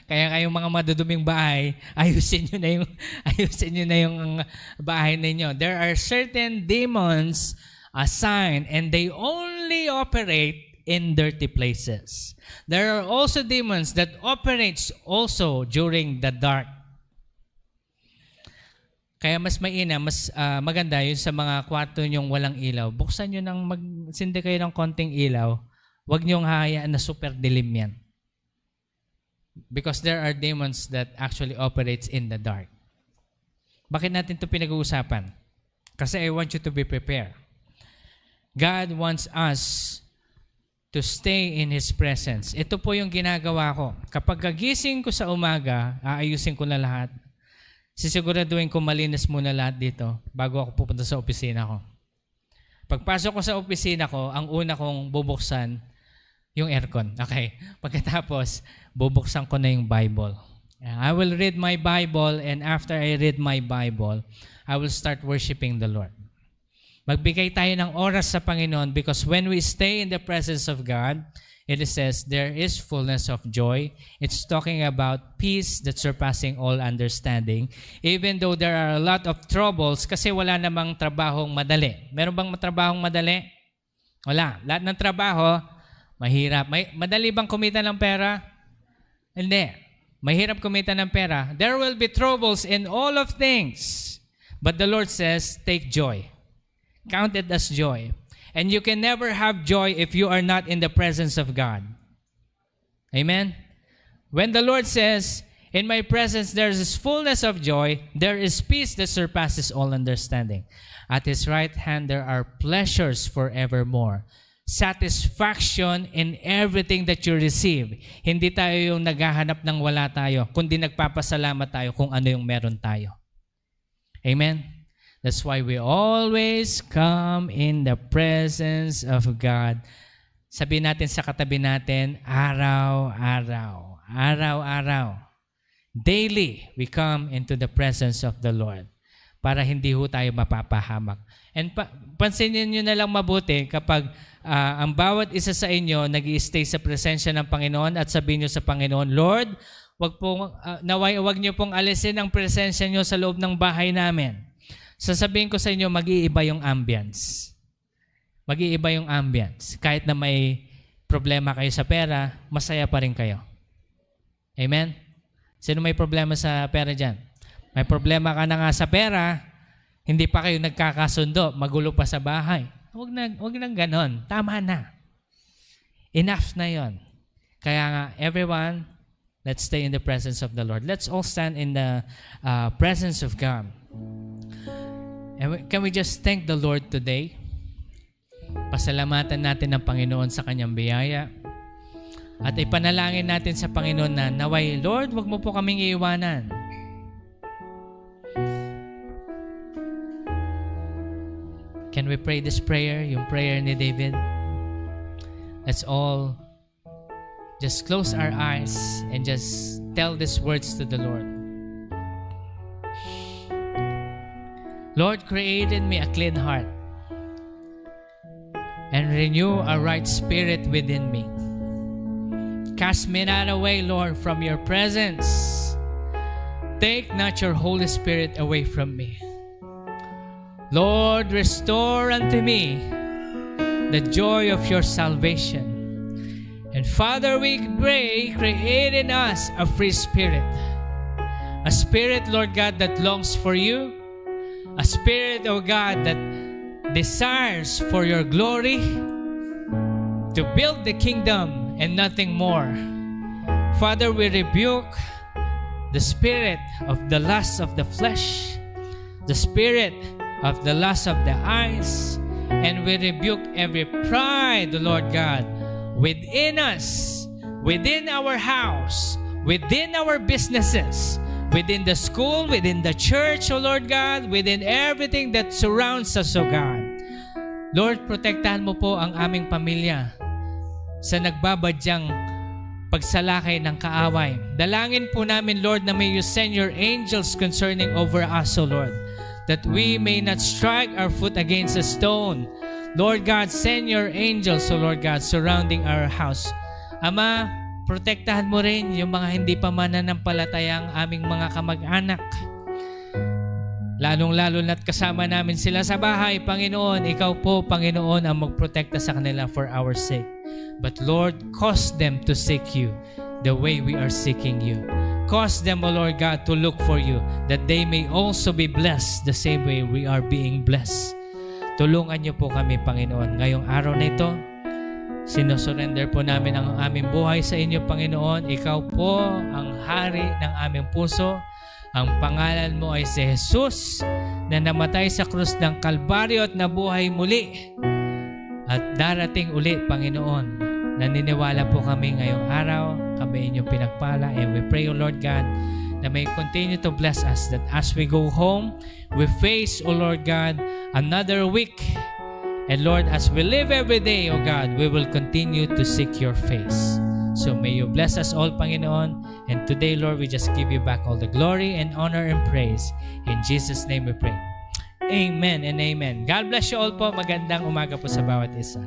Kaya kayong mga maduduming bahay, ayusin nyo na yung bahay ninyo. There are certain demons assigned and they only operate in dirty places. There are also demons that operates also during the dark. Kaya mas maganda yun sa mga kwarto nyong walang ilaw. Buksan nyo magsindi kayo ng konting ilaw. Huwag nyong hahayaan na super dilim yan. Because there are demons that actually operates in the dark. Bakit natin ito pinag-uusapan? Kasi I want you to be prepared. God wants us to stay in His presence. Ito po yung ginagawa ko. Kapag kagising ko sa umaga, aayusin ko na lahat. Sisiguraduhin ko malinis muna lahat dito bago ako pupunta sa opisina ko. Pagpasok ko sa opisina ko, ang una kong bubuksan, yung aircon. Okay. Pagkatapos, bubuksan ko na yung Bible. I will read my Bible and after I read my Bible, I will start worshiping the Lord. Magbigay tayo ng oras sa Panginoon because when we stay in the presence of God, it says, there is fullness of joy. It's talking about peace that surpassing all understanding. Even though there are a lot of troubles kasi wala namang trabahong madali. Meron bang trabahong madali? Wala. Lahat ng trabaho, mahirap. Madali bang kumita ng pera? Hindi. Mahirap kumita ng pera. There will be troubles in all of things. But the Lord says, take joy. Count it as joy. And you can never have joy if you are not in the presence of God. Amen? When the Lord says, in my presence there is fullness of joy, there is peace that surpasses all understanding. At His right hand there are pleasures forevermore. Satisfaction in everything that you receive. Hindi tayo yung naghahanap ng wala tayo, kundi nagpapasalamat tayo kung ano yung meron tayo. Amen? That's why we always come in the presence of God. Sabihin natin sa katabi natin, araw-araw. Araw-araw. Daily, we come into the presence of the Lord. para hindi ho tayo mapapahamak. And pansinin nyo na lang mabuti kapag ang bawat isa sa inyo nag-i-stay sa presensya ng Panginoon at sabihin nyo sa Panginoon, Lord, wag nyo pong alisin ang presensya nyo sa loob ng bahay namin. Sasabihin ko sa inyo, mag-iiba yung ambience. Mag-iiba yung ambience. Kahit na may problema kayo sa pera, masaya pa rin kayo. Amen? Sino may problema sa pera dyan? May problema ka na nga sa pera, hindi pa kayo nagkakasundo, magulo pa sa bahay. Huwag nang ganon. Tama na. Enough na yon. Kaya nga, everyone, let's stay in the presence of the Lord. Let's all stand in the presence of God. And can we just thank the Lord today? Pasalamatan natin ang Panginoon sa kanyang biyaya. At ipanalangin natin sa Panginoon na naway, Lord, wag mo po kaming iiwanan. Can we pray this prayer? Yung prayer ni David. Let's all just close our eyes and just tell these words to the Lord. Lord, create in me a clean heart and renew a right spirit within me. Cast me not away, Lord, from your presence. Take not your Holy Spirit away from me. Lord, restore unto me the joy of your salvation. And Father, we pray, create in us a free spirit. A spirit, Lord God, that longs for you. A spirit, oh God, that desires for your glory, to build the kingdom and nothing more. Father, we rebuke the spirit of the lust of the flesh, the spirit of the lust of the eyes, and we rebuke every pride, Lord God, within us, within our house, within our businesses, within the school, within the church, O Lord God, within everything that surrounds us, O God. Lord, protektahan mo po ang aming pamilya sa nagbabadyang pagsalakay ng kaaway. Dalangin po namin, Lord, na may you send your angels concerning over us, O Lord, that we may not strike our foot against a stone. Lord God, send your angels, O Lord God, surrounding our house. Ama, protektahan mo rin yung mga hindi pa mananampalatayang aming mga kamag-anak. Lalong-lalo na't kasama namin sila sa bahay, Panginoon. Ikaw po, Panginoon, ang magprotekta sa kanila for our sake. But Lord, cause them to seek you the way we are seeking you. Cause them, O Lord God, to look for you, that they may also be blessed the same way we are being blessed. Tulungan niyo po kami, Panginoon. Ngayong araw na ito, sinusurrender po namin ang aming buhay sa inyo, Panginoon. Ikaw po ang hari ng aming puso. Ang pangalan mo ay si Jesus na namatay sa krus ng Kalbaryo at nabuhay muli. At darating ulit, Panginoon. Naniniwala po kami ngayong araw. Kami inyong pinagpala. And we pray, O Lord God, na may continue to bless us, that as we go home, we face, O Lord God, another week. And Lord, as we live every day, O God, we will continue to seek your face. So may you bless us all, Panginoon. And today, Lord, we just give you back all the glory and honor and praise. In Jesus' name we pray. Amen and amen. God bless you all po. Magandang umaga po sa bawat isa.